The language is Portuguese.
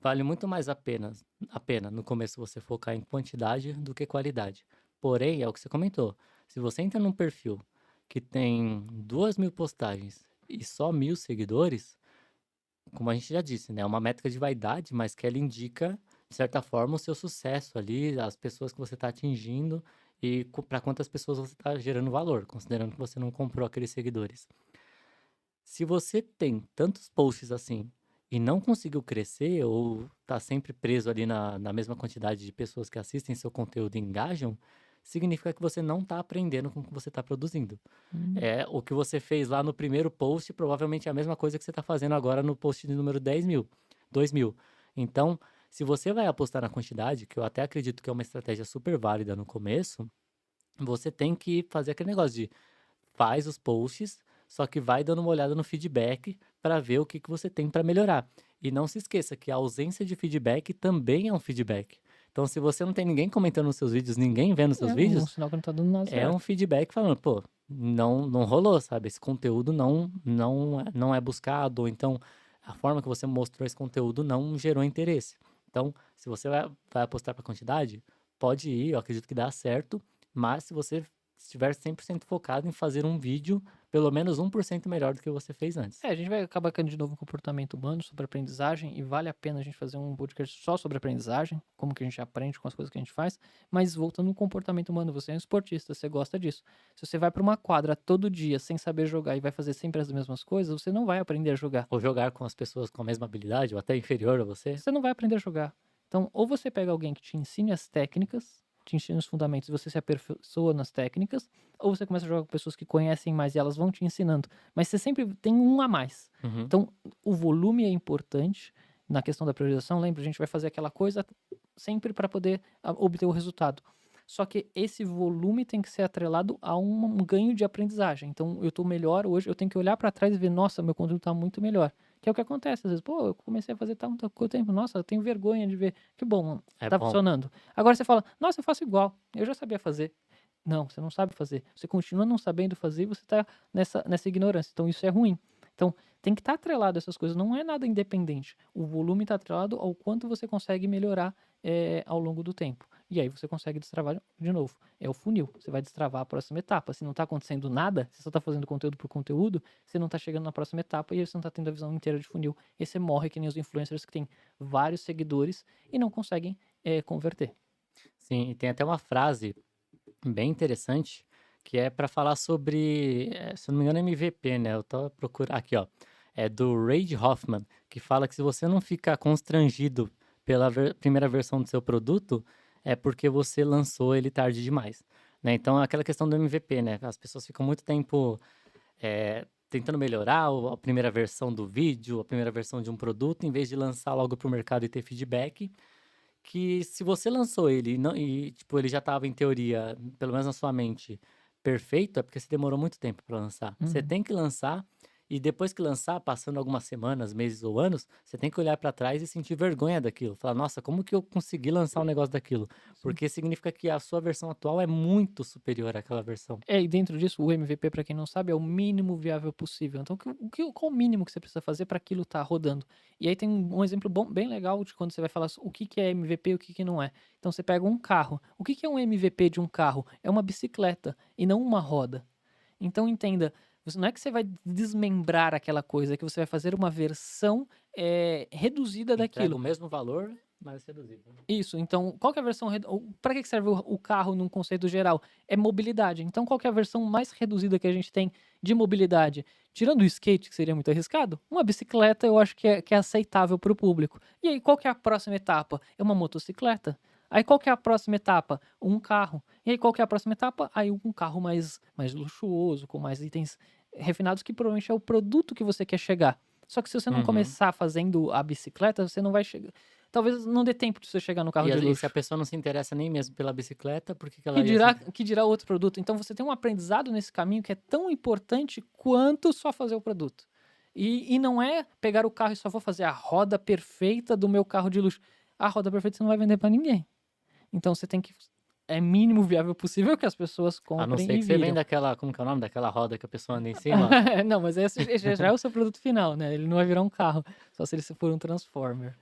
vale muito mais a pena no começo você focar em quantidade do que qualidade. Porém, é o que você comentou, se você entra num perfil que tem 2.000 postagens e só 1.000 seguidores, como a gente já disse, né, é uma métrica de vaidade, mas que ela indica, de certa forma, o seu sucesso ali, as pessoas que você está atingindo e para quantas pessoas você está gerando valor, considerando que você não comprou aqueles seguidores. Se você tem tantos posts assim e não conseguiu crescer ou tá sempre preso ali na mesma quantidade de pessoas que assistem seu conteúdo e engajam, significa que você não está aprendendo com o que você está produzindo. Hum. O que você fez lá no primeiro post provavelmente é a mesma coisa que você está fazendo agora no post de número 10.000, 2.000. Então, se você vai apostar na quantidade, que eu até acredito que é uma estratégia super válida no começo, você tem que fazer aquele negócio de faz os posts, só que vai dando uma olhada no feedback para ver o que que você tem para melhorar. E não se esqueça que a ausência de feedback também é um feedback. Então, se você não tem ninguém comentando nos seus vídeos, ninguém vendo os seus É um vídeos, sinal que não tá dando nada é um certo. feedback falando, pô, não rolou, sabe? Esse conteúdo não é buscado, ou então a forma que você mostrou esse conteúdo não gerou interesse. Então, se você vai apostar para quantidade, pode ir, eu acredito que dá certo, mas se você estiver 100% focado em fazer um vídeo pelo menos 1% melhor do que você fez antes. É, a gente vai acabar caindo de novo no comportamento humano, sobre aprendizagem, e vale a pena a gente fazer um podcast só sobre aprendizagem, como que a gente aprende com as coisas que a gente faz, mas voltando no comportamento humano, você é um esportista, você gosta disso. Se você vai para uma quadra todo dia sem saber jogar e vai fazer sempre as mesmas coisas, você não vai aprender a jogar. Ou jogar com as pessoas com a mesma habilidade, ou até inferior a você. Você não vai aprender a jogar. Então, ou você pega alguém que te ensine as técnicas, te ensine os fundamentos e você se aperfeiçoa nas técnicas, ou você começa a jogar com pessoas que conhecem mais e elas vão te ensinando. Mas você sempre tem um a mais. Uhum. Então, o volume é importante na questão da priorização. Lembra, a gente vai fazer aquela coisa sempre para poder obter o resultado. Só que esse volume tem que ser atrelado a um ganho de aprendizagem. Então, eu estou melhor hoje, eu tenho que olhar para trás e ver, nossa, meu conteúdo está muito melhor. Que é o que acontece, às vezes, pô, eu comecei a fazer tanto tempo, nossa, eu tenho vergonha de ver. Que bom, É tá bom. funcionando. Agora você fala, nossa, eu faço igual, eu já sabia fazer. Não, você não sabe fazer. Você continua não sabendo fazer e você tá nessa ignorância. Então isso é ruim. Então tem que estar atrelado a essas coisas, não é nada independente. O volume está atrelado ao quanto você consegue melhorar ao longo do tempo. E aí você consegue destravar de novo. É o funil. Você vai destravar a próxima etapa. Se não está acontecendo nada, você só está fazendo conteúdo por conteúdo, você não está chegando na próxima etapa e aí você não está tendo a visão inteira de funil. E você morre que nem os influencers que têm vários seguidores e não conseguem converter. Sim, e tem até uma frase bem interessante, que é para falar sobre, se eu não me engano, MVP, né? Eu tô procurando aqui, ó. É do Reid Hoffman, que fala que se você não ficar constrangido pela primeira versão do seu produto, é porque você lançou ele tarde demais, né? Então, é aquela questão do MVP, né? As pessoas ficam muito tempo tentando melhorar a primeira versão do vídeo, a primeira versão de um produto, em vez de lançar logo para o mercado e ter feedback que se você lançou ele tipo, ele já estava em teoria, pelo menos na sua mente, perfeito, é porque você demorou muito tempo para lançar. Você Uhum. tem que lançar e depois que lançar, passando algumas semanas, meses ou anos, você tem que olhar para trás e sentir vergonha daquilo. Falar: "Nossa, como que eu consegui lançar um negócio daquilo?". Sim. Porque significa que a sua versão atual é muito superior àquela versão. É, e dentro disso, o MVP, para quem não sabe, é o mínimo viável possível. Então, qual o mínimo que você precisa fazer para aquilo estar rodando? E aí tem um exemplo bom, bem legal de quando você vai falar o que que é MVP e o que que não é. Então, você pega um carro. O que que é um MVP de um carro? É uma bicicleta e não uma roda. Então, entenda, não é que você vai desmembrar aquela coisa, é que você vai fazer uma versão reduzida Entrega daquilo. o mesmo valor, mas reduzido, né. Isso, então qual que é a versão para que serve o carro num conceito geral? É mobilidade, então qual que é a versão mais reduzida que a gente tem de mobilidade? Tirando o skate, que seria muito arriscado, uma bicicleta eu acho que é aceitável para o público. E aí qual que é a próxima etapa? É uma motocicleta. Aí qual que é a próxima etapa? Um carro. E aí qual que é a próxima etapa? Aí um carro mais luxuoso, com mais itens refinados, que provavelmente é o produto que você quer chegar. Só que se você não Uhum. começar fazendo a bicicleta, você não vai chegar. Talvez não dê tempo de você chegar no carro de E se a luxo. pessoa não se interessa nem mesmo pela bicicleta, por que que Que ela ia se dirá inte que dirá outro produto. Então você tem um aprendizado nesse caminho que é tão importante quanto só fazer o produto. E não é pegar o carro e só vou fazer a roda perfeita do meu carro de luxo. A roda perfeita você não vai vender para ninguém. Então você tem que é mínimo viável possível que as pessoas a não comprem ser e que você viram. venda aquela como que é o nome daquela roda que a pessoa anda em cima? Não, mas esse já é o seu produto final, né, ele não vai virar um carro, só se ele for um transformer.